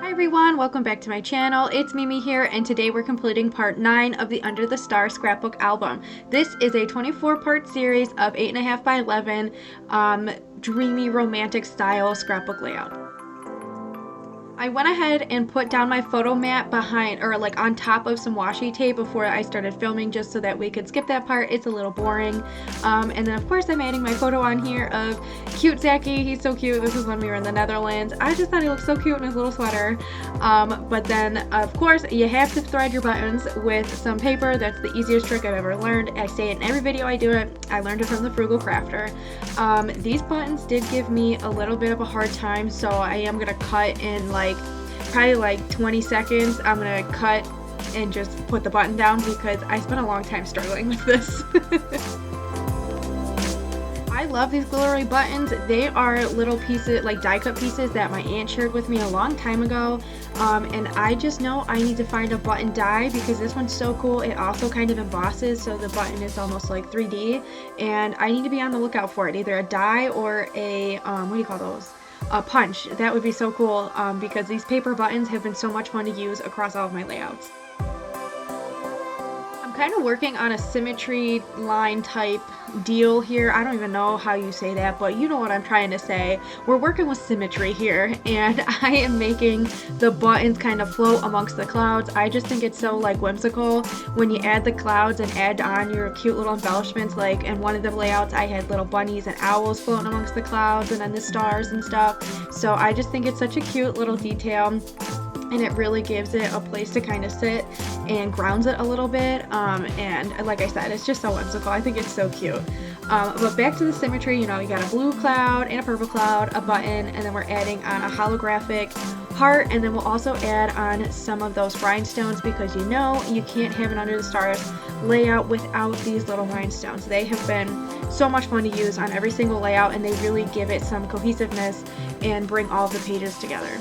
Hi everyone, welcome back to my channel. It's Mimi here, and today we're completing part 9 of the Under the Star scrapbook album. This is a 24-part series of 8.5 by 11 dreamy romantic style scrapbook layout. I went ahead and put down my photo mat behind, or like on top of some washi tape before I started filming, just so that we could skip that part. It's a little boring. And then of course I'm adding my photo on here of cute Zachy. He's so cute. This is when we were in the Netherlands. I just thought he looked so cute in his little sweater. But then of course you have to thread your buttons with some paper. That's the easiest trick I've ever learned. I say it in every video I do it. I learned it from the Frugal Crafter. These buttons did give me a little bit of a hard time, so I am gonna cut in probably like 20 seconds. I'm gonna cut and just put the button down because I spent a long time struggling with this. I love these glittery buttons. They are little pieces, like die cut pieces that my aunt shared with me a long time ago. And I just know I need to find a button die because this one's so cool. It also kind of embosses, so the button is almost like 3D, and I need to be on the lookout for it, either a die or a what do you call those, a punch. That would be so cool, because these paper buttons have been so much fun to use across all of my layouts. I'm kind of working on a symmetry line type deal here. I don't even know how you say that, but you know what I'm trying to say. We're working with symmetry here, and I am making the buttons kind of float amongst the clouds. I just think it's so like whimsical when you add the clouds and add on your cute little embellishments. Like in one of the layouts I had little bunnies and owls floating amongst the clouds, and then the stars and stuff. So I just think it's such a cute little detail, and it really gives it a place to kind of sit and grounds it a little bit. And like I said, it's just so whimsical. I think it's so cute. But back to the symmetry, you know, you got a blue cloud and a purple cloud, a button, and then we're adding on a holographic heart, and then we'll also add on some of those rhinestones, because you know you can't have an Under the Stars layout without these little rhinestones. They have been so much fun to use on every single layout, and they really give it some cohesiveness and bring all of the pages together.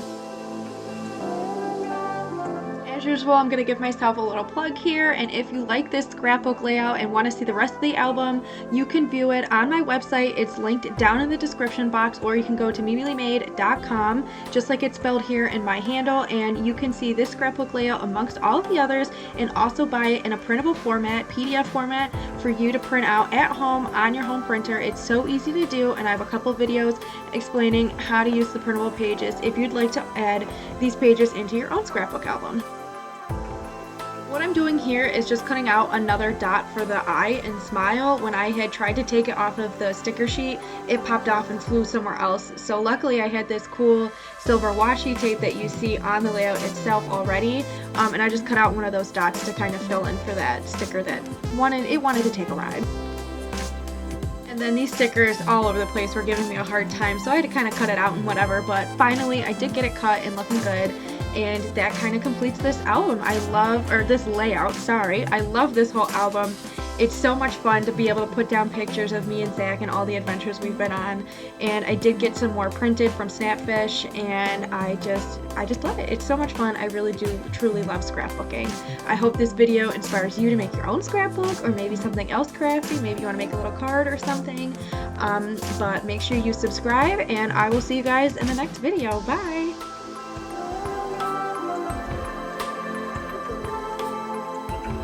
As usual, I'm going to give myself a little plug here, and if you like this scrapbook layout and want to see the rest of the album, you can view it on my website. It's linked down in the description box, or you can go to mimilymade.com, just like it's spelled here in my handle, and you can see this scrapbook layout amongst all of the others, and also buy it in a printable format, PDF format, for you to print out at home on your home printer. It's so easy to do, and I have a couple videos explaining how to use the printable pages if you'd like to add these pages into your own scrapbook album. What I'm doing here is just cutting out another dot for the eye and smile. When I had tried to take it off of the sticker sheet, it popped off and flew somewhere else. So luckily I had this cool silver washi tape that you see on the layout itself already, and I just cut out one of those dots to kind of fill in for that sticker that wanted to take a ride. And then these stickers all over the place were giving me a hard time, so I had to kind of cut it out and whatever, but finally I did get it cut and looking good. And that kind of completes this album. This layout, sorry. I love this whole album. It's so much fun to be able to put down pictures of me and Zach and all the adventures we've been on. And I did get some more printed from Snapfish, and I just love it. It's so much fun. I really do truly love scrapbooking. I hope this video inspires you to make your own scrapbook, or maybe something else crafty. Maybe you want to make a little card or something. But make sure you subscribe, and I will see you guys in the next video. Bye!